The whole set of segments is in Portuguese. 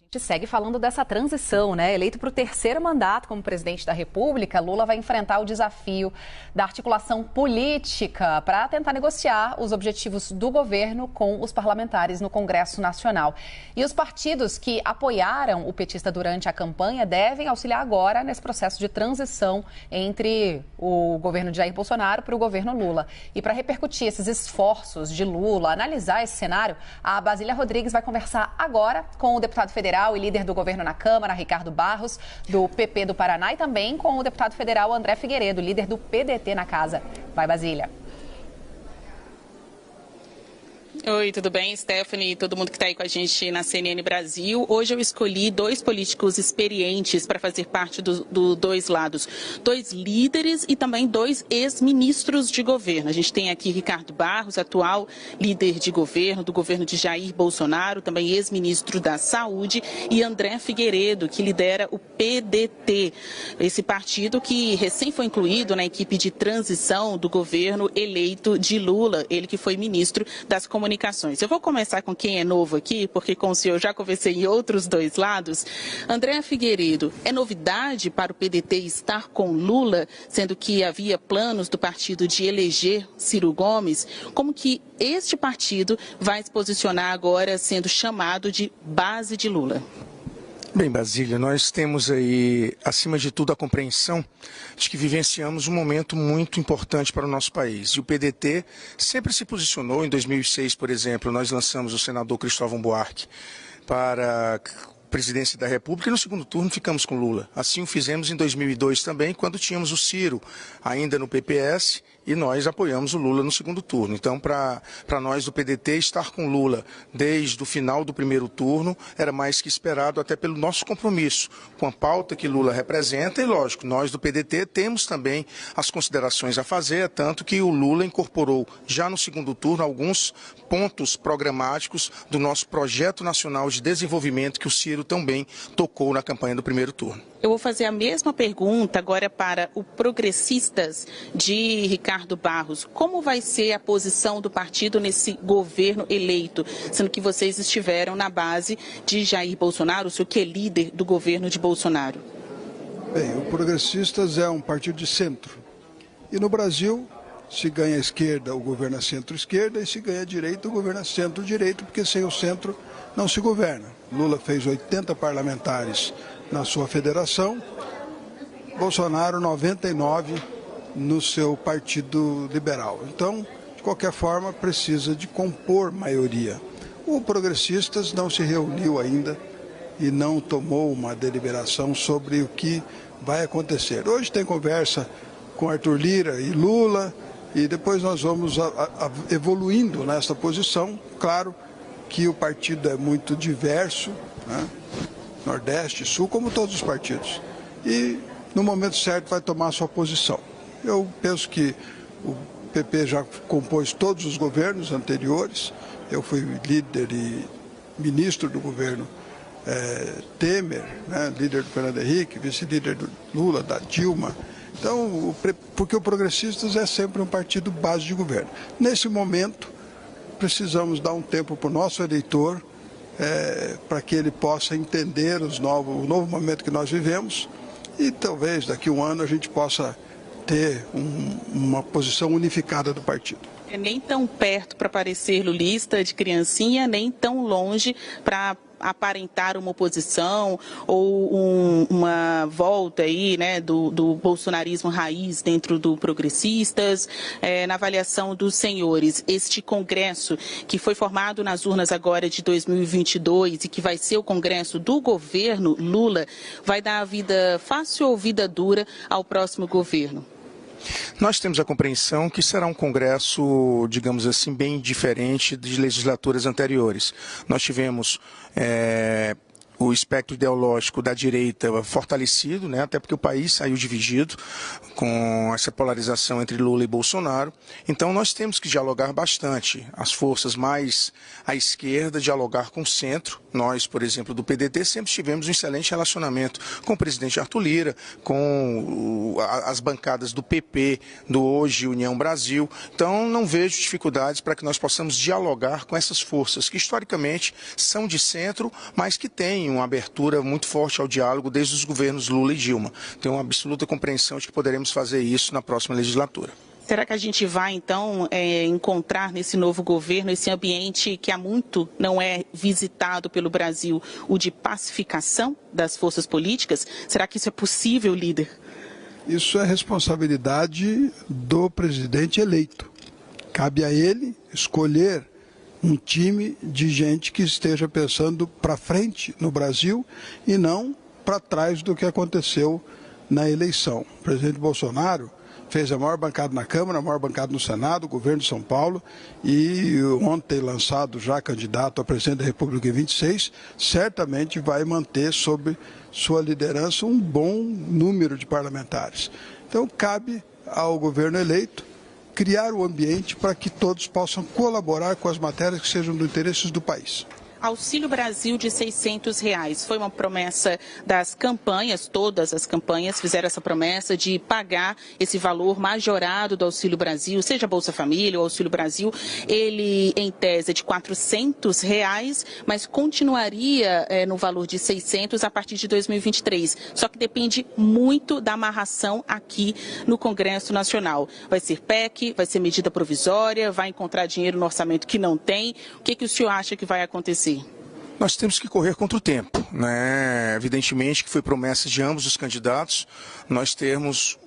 A gente segue falando dessa transição, né? Eleito para o terceiro mandato como presidente da República, Lula vai enfrentar o desafio da articulação política para tentar negociar os objetivos do governo com os parlamentares no Congresso Nacional. E os partidos que apoiaram o petista durante a campanha devem auxiliar agora nesse processo de transição entre o governo de Jair Bolsonaro para o governo Lula. E para repercutir esses esforços de Lula, analisar esse cenário, a Basília Rodrigues vai conversar agora com o deputado federal e líder do governo na Câmara, Ricardo Barros, do PP do Paraná, e também com o deputado federal André Figueiredo, líder do PDT na casa. Vai, Basília. Oi, tudo bem, Stephanie, todo mundo que está aí com a gente na CNN Brasil. Hoje eu escolhi dois políticos experientes para fazer parte do dois lados. Dois líderes e também dois ex-ministros de governo. A gente tem aqui Ricardo Barros, atual líder de governo, do governo de Jair Bolsonaro, também ex-ministro da Saúde, e André Figueiredo, que lidera o PDT, esse partido que recém foi incluído na equipe de transição do governo eleito de Lula, ele que foi ministro das Comunicações. Eu vou começar com quem é novo aqui, porque com o senhor já conversei em outros dois lados. André Figueiredo, é novidade para o PDT estar com Lula, sendo que havia planos do partido de eleger Ciro Gomes? Como que este partido vai se posicionar agora sendo chamado de base de Lula? Bem, Basília, nós temos aí, acima de tudo, a compreensão de que vivenciamos um momento muito importante para o nosso país. E o PDT sempre se posicionou. Em 2006, por exemplo, nós lançamos o senador Cristóvão Buarque para a presidência da República e no segundo turno ficamos com Lula. Assim o fizemos em 2002 também, quando tínhamos o Ciro ainda no PPS e nós apoiamos o Lula no segundo turno. Então, para nós do PDT, estar com Lula desde o final do primeiro turno era mais que esperado, até pelo nosso compromisso com a pauta que Lula representa. E, lógico, nós do PDT temos também as considerações a fazer, tanto que o Lula incorporou já no segundo turno alguns pontos programáticos do nosso projeto nacional de desenvolvimento que o Ciro também tocou na campanha do primeiro turno. Eu vou fazer a mesma pergunta agora para o Progressistas de Ricardo Barros. Como vai ser a posição do partido nesse governo eleito, sendo que vocês estiveram na base de Jair Bolsonaro, o senhor que é líder do governo de Bolsonaro? Bem, o Progressistas é um partido de centro. E no Brasil, se ganha a esquerda, o governo é centro-esquerda, e se ganha a direita, o governo é centro-direita, porque sem o centro não se governa. Lula fez 80 parlamentares na sua federação, Bolsonaro 99 no seu partido liberal. Então, de qualquer forma, precisa de compor maioria. O Progressistas não se reuniu ainda e não tomou uma deliberação sobre o que vai acontecer. Hoje tem conversa com Arthur Lira e Lula e depois nós vamos evoluindo nessa posição. Claro que o partido é muito diverso, né? Nordeste, Sul, como todos os partidos. E no momento certo vai tomar a sua posição. Eu penso que o PP já compôs todos os governos anteriores. Eu fui líder e ministro do governo Temer, né? Líder do Fernando Henrique, vice-líder do Lula, da Dilma. Então, porque o Progressistas é sempre um partido base de governo. Nesse momento, precisamos dar um tempo para o nosso eleitor, para que ele possa entender o novo momento que nós vivemos e talvez daqui a um ano a gente possa ter uma posição unificada do partido. É nem tão perto para parecer lulista de criancinha, nem tão longe para aparentar uma oposição ou uma volta aí, né, do bolsonarismo raiz dentro do Progressistas. Na avaliação dos senhores, este Congresso que foi formado nas urnas agora de 2022 e que vai ser o Congresso do governo Lula, vai dar a vida fácil ou vida dura ao próximo governo? Nós temos a compreensão que será um congresso, digamos assim, bem diferente de legislaturas anteriores. Nós tivemos o espectro ideológico da direita fortalecido, né, até porque o país saiu dividido com essa polarização entre Lula e Bolsonaro. Então nós temos que dialogar bastante. As forças mais à esquerda dialogar com o centro. Nós, por exemplo, do PDT, sempre tivemos um excelente relacionamento com o presidente Arthur Lira, com as bancadas do PP, do Hoje União Brasil. Então não vejo dificuldades para que nós possamos dialogar com essas forças que historicamente são de centro, mas que têm uma abertura muito forte ao diálogo desde os governos Lula e Dilma. Tenho uma absoluta compreensão de que poderemos fazer isso na próxima legislatura. Será que a gente vai, então, encontrar nesse novo governo esse ambiente que há muito não é visitado pelo Brasil, o de pacificação das forças políticas? Será que isso é possível, líder? Isso é responsabilidade do presidente eleito. Cabe a ele escolher um time de gente que esteja pensando para frente no Brasil e não para trás do que aconteceu na eleição. O presidente Bolsonaro fez a maior bancada na Câmara, a maior bancada no Senado, o governo de São Paulo, e ontem lançado já candidato a presidente da República em 26, certamente vai manter sob sua liderança um bom número de parlamentares. Então cabe ao governo eleito criar o ambiente para que todos possam colaborar com as matérias que sejam do interesse do país. Auxílio Brasil de R$600. Foi uma promessa das campanhas, todas as campanhas fizeram essa promessa de pagar esse valor majorado do Auxílio Brasil, seja Bolsa Família ou Auxílio Brasil. Ele, em tese, é de R$400, mas continuaria no valor de 600 a partir de 2023. Só que depende muito da amarração aqui no Congresso Nacional. Vai ser PEC, vai ser medida provisória, vai encontrar dinheiro no orçamento que não tem. O que o senhor acha que vai acontecer? Nós temos que correr contra o tempo, né? Evidentemente que foi promessa de ambos os candidatos nós termos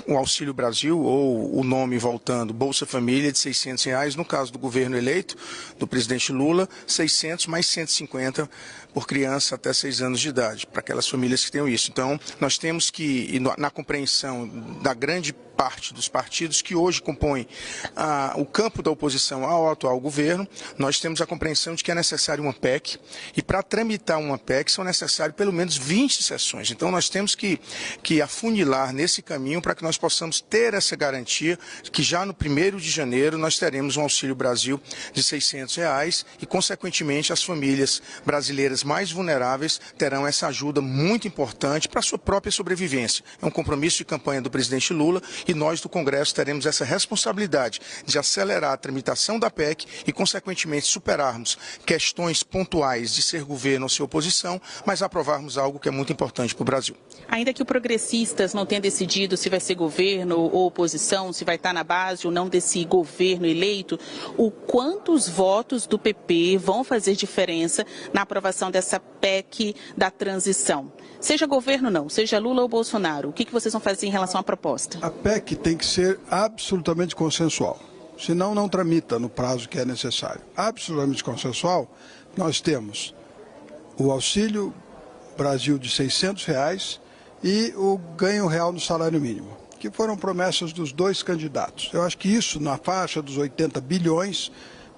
o Auxílio Brasil, ou o nome voltando, Bolsa Família, de R$600, no caso do governo eleito, do presidente Lula, 600 mais 150 por criança até 6 anos de idade, para aquelas famílias que tenham isso. Então, nós temos que, na compreensão da grande parte dos partidos que hoje compõem o campo da oposição ao atual governo, nós temos a compreensão de que é necessário uma PEC, e para tramitar uma PEC são necessárias pelo menos 20 sessões. Então nós temos que afunilar nesse caminho para que nós possamos ter essa garantia que já no 1º de janeiro nós teremos um Auxílio Brasil de R$600 e, consequentemente, as famílias brasileiras mais vulneráveis terão essa ajuda muito importante para a sua própria sobrevivência. É um compromisso de campanha do presidente Lula, e nós do Congresso teremos essa responsabilidade de acelerar a tramitação da PEC e, consequentemente, superarmos questões pontuais de ser governo ou ser oposição, mas aprovarmos algo que é muito importante para o Brasil. Ainda que o Progressistas não tenha decidido se vai ser governo ou oposição, se vai estar na base ou não desse governo eleito, o quanto os votos do PP vão fazer diferença na aprovação dessa PEC da transição? Seja governo ou não, seja Lula ou Bolsonaro, o que vocês vão fazer em relação à proposta? A PEC tem que ser absolutamente consensual, senão não tramita no prazo que é necessário. Absolutamente consensual, nós temos o Auxílio Brasil de R$600 e o ganho real no salário mínimo, que foram promessas dos dois candidatos. Eu acho que isso, na faixa dos 80 bilhões,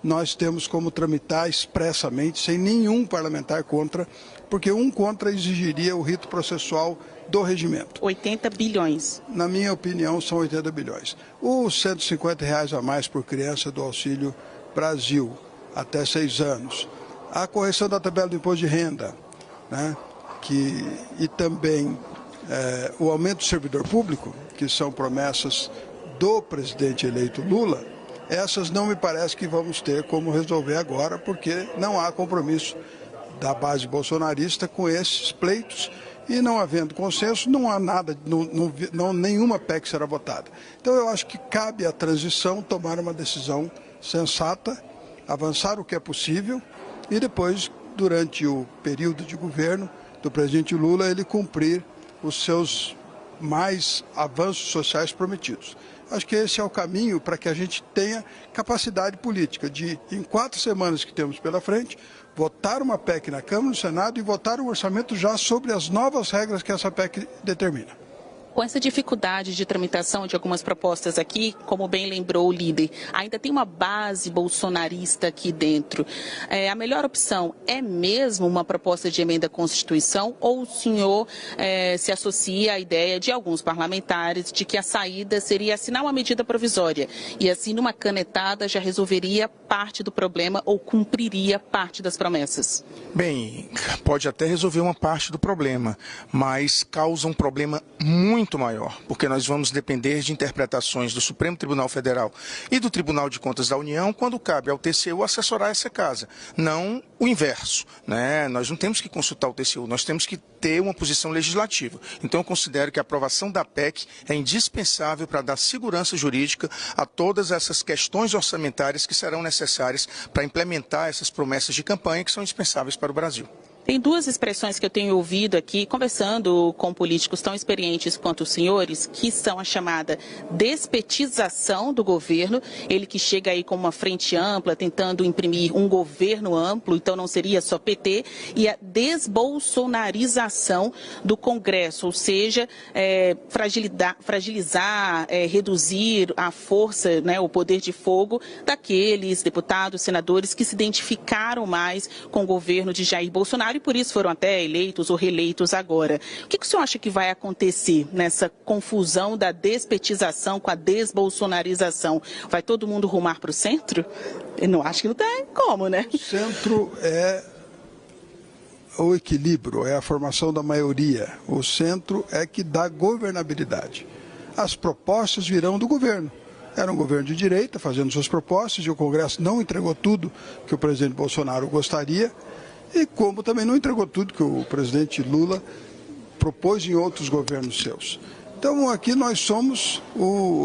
nós temos como tramitar expressamente, sem nenhum parlamentar contra, porque um contra exigiria o rito processual do regimento. 80 bilhões. Na minha opinião, são 80 bilhões. Os R$150 a mais por criança do Auxílio Brasil, até 6 anos. A correção da tabela do imposto de renda, né? E também o aumento do servidor público, que são promessas do presidente eleito Lula, essas não me parece que vamos ter como resolver agora, porque não há compromisso da base bolsonarista com esses pleitos, e não havendo consenso, não há nada, nenhuma PEC será votada. Então eu acho que cabe à transição tomar uma decisão sensata, avançar o que é possível, e depois, durante o período de governo do presidente Lula, ele cumprir os seus mais avanços sociais prometidos. Acho que esse é o caminho para que a gente tenha capacidade política de, em 4 semanas que temos pela frente, votar uma PEC na Câmara e no Senado e votar um orçamento já sobre as novas regras que essa PEC determina. Com essa dificuldade de tramitação de algumas propostas aqui, como bem lembrou o líder, ainda tem uma base bolsonarista aqui dentro. A melhor opção é mesmo uma proposta de emenda à Constituição, ou o senhor se associa à ideia de alguns parlamentares de que a saída seria assinar uma medida provisória e assim numa canetada já resolveria parte do problema ou cumpriria parte das promessas? Bem, pode até resolver uma parte do problema, mas causa um problema muito muito maior, porque nós vamos depender de interpretações do Supremo Tribunal Federal e do Tribunal de Contas da União quando cabe ao TCU assessorar essa casa, não o inverso, né? Nós não temos que consultar o TCU, nós temos que ter uma posição legislativa. Então eu considero que a aprovação da PEC é indispensável para dar segurança jurídica a todas essas questões orçamentárias que serão necessárias para implementar essas promessas de campanha que são indispensáveis para o Brasil. Tem duas expressões que eu tenho ouvido aqui, conversando com políticos tão experientes quanto os senhores, que são a chamada despetização do governo, ele que chega aí com uma frente ampla, tentando imprimir um governo amplo, então não seria só PT, e a desbolsonarização do Congresso, ou seja, fragilizar, reduzir a força, né, o poder de fogo daqueles deputados, senadores que se identificaram mais com o governo de Jair Bolsonaro, e por isso foram até eleitos ou reeleitos agora. O que o senhor acha que vai acontecer nessa confusão da despetização com a desbolsonarização? Vai todo mundo rumar para o centro? Eu não acho que não tem como, né? O centro é o equilíbrio, é a formação da maioria. O centro é que dá governabilidade. As propostas virão do governo. Era um governo de direita, fazendo suas propostas, e o Congresso não entregou tudo que o presidente Bolsonaro gostaria, e como também não entregou tudo que o presidente Lula propôs em outros governos seus. Então aqui nós somos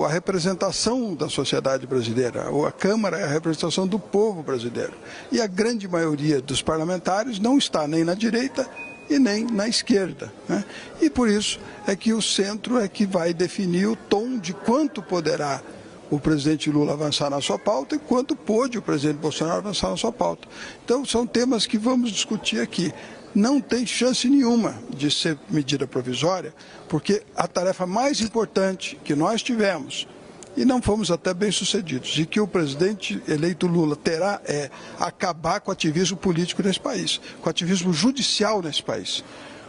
a representação da sociedade brasileira, a Câmara é a representação do povo brasileiro. E a grande maioria dos parlamentares não está nem na direita e nem na esquerda, né? E por isso é que o centro é que vai definir o tom de quanto poderá o presidente Lula avançar na sua pauta e quanto pôde o presidente Bolsonaro avançar na sua pauta. Então são temas que vamos discutir aqui. Não tem chance nenhuma de ser medida provisória, porque a tarefa mais importante que nós tivemos, e não fomos até bem-sucedidos, e que o presidente eleito Lula terá é acabar com o ativismo político nesse país, com o ativismo judicial nesse país.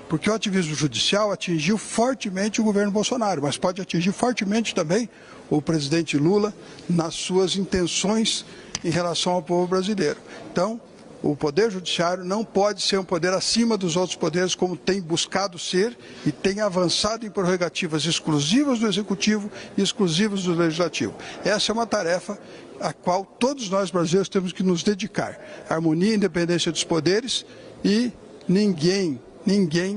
Porque o ativismo judicial atingiu fortemente o governo Bolsonaro, mas pode atingir fortemente também o presidente Lula nas suas intenções em relação ao povo brasileiro. Então, o Poder Judiciário não pode ser um poder acima dos outros poderes, como tem buscado ser e tem avançado em prerrogativas exclusivas do Executivo e exclusivas do Legislativo. Essa é uma tarefa a qual todos nós brasileiros temos que nos dedicar. Harmonia e independência dos poderes, e ninguém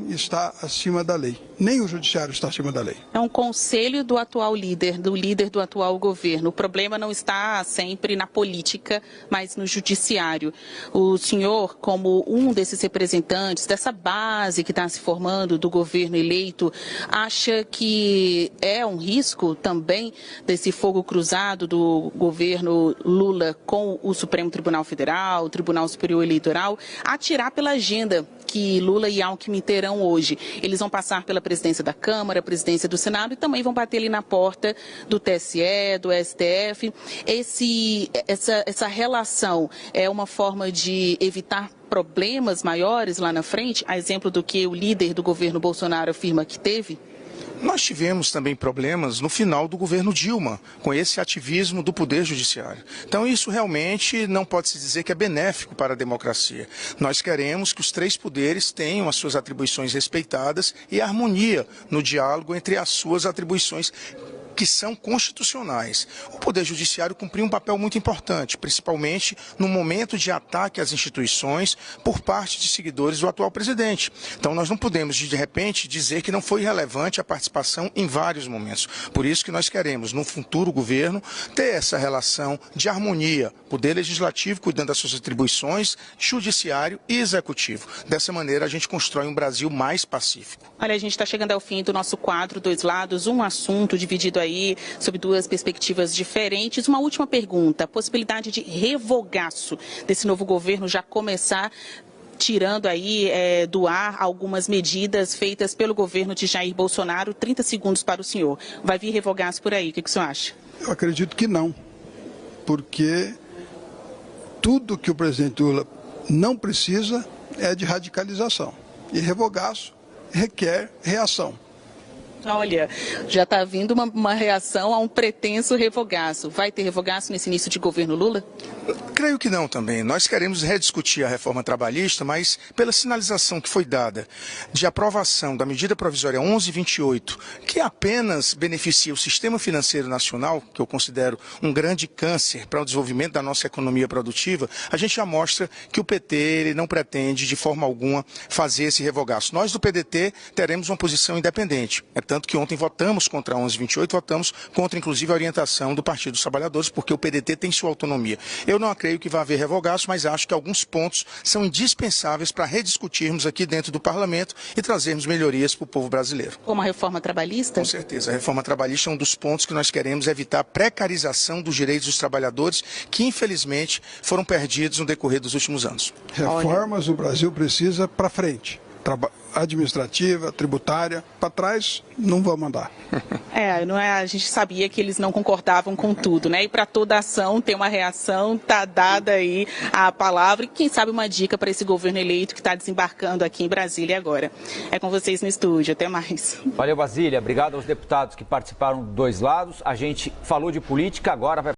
está acima da lei. Nem o judiciário está acima da lei. É um conselho do atual líder, do atual governo. O problema não está sempre na política, mas no judiciário. O senhor, como um desses representantes, dessa base que está se formando do governo eleito, acha que é um risco também desse fogo cruzado do governo Lula com o Supremo Tribunal Federal, o Tribunal Superior Eleitoral, atirar pela agenda que Lula e Alckmin terão hoje? Eles vão passar pela presidência da Câmara, presidência do Senado, e também vão bater ali na porta do TSE, do STF. Essa relação é uma forma de evitar problemas maiores lá na frente, a exemplo do que o líder do governo Bolsonaro afirma que teve? Nós tivemos também problemas no final do governo Dilma, com esse ativismo do Poder Judiciário. Então isso realmente não pode se dizer que é benéfico para a democracia. Nós queremos que os três poderes tenham as suas atribuições respeitadas e harmonia no diálogo entre as suas atribuições que são constitucionais. O Poder Judiciário cumpriu um papel muito importante, principalmente no momento de ataque às instituições por parte de seguidores do atual presidente. Então nós não podemos, de repente, dizer que não foi relevante a participação em vários momentos. Por isso que nós queremos, no futuro governo, ter essa relação de harmonia, Poder Legislativo cuidando das suas atribuições, Judiciário e Executivo. Dessa maneira a gente constrói um Brasil mais pacífico. Olha, a gente está chegando ao fim do nosso quadro Dois Lados, um assunto dividido aí sob duas perspectivas diferentes. Uma última pergunta, a possibilidade de revogaço desse novo governo já começar tirando aí do ar algumas medidas feitas pelo governo de Jair Bolsonaro. 30 segundos para o senhor. Vai vir revogaço por aí, o que o senhor acha? Eu acredito que não, porque tudo que o presidente Lula não precisa é de radicalização. E revogaço requer reação. Olha, já está vindo uma reação a um pretenso revogaço. Vai ter revogaço nesse início de governo Lula? Creio que não também. Nós queremos rediscutir a reforma trabalhista, mas pela sinalização que foi dada de aprovação da medida provisória 1128, que apenas beneficia o sistema financeiro nacional, que eu considero um grande câncer para o desenvolvimento da nossa economia produtiva, a gente já mostra que o PT ele não pretende de forma alguma fazer esse revogaço. Nós do PDT teremos uma posição independente. É tanto que ontem votamos contra a 1128, votamos contra inclusive a orientação do Partido dos Trabalhadores, porque o PDT tem sua autonomia. Eu não creio que vai haver revogaço, mas acho que alguns pontos são indispensáveis para rediscutirmos aqui dentro do parlamento e trazermos melhorias para o povo brasileiro. Como a reforma trabalhista? Com certeza. A reforma trabalhista é um dos pontos que nós queremos evitar a precarização dos direitos dos trabalhadores, que infelizmente foram perdidos no decorrer dos últimos anos. Reformas o Brasil precisa para frente. Administrativa, tributária, para trás não vão mandar. A gente sabia que eles não concordavam com tudo, né? E para toda ação tem uma reação, tá dada aí a palavra e quem sabe uma dica para esse governo eleito que está desembarcando aqui em Brasília agora. É com vocês no estúdio, até mais. Valeu, Basília. Obrigado aos deputados que participaram dos dois lados. A gente falou de política, agora vai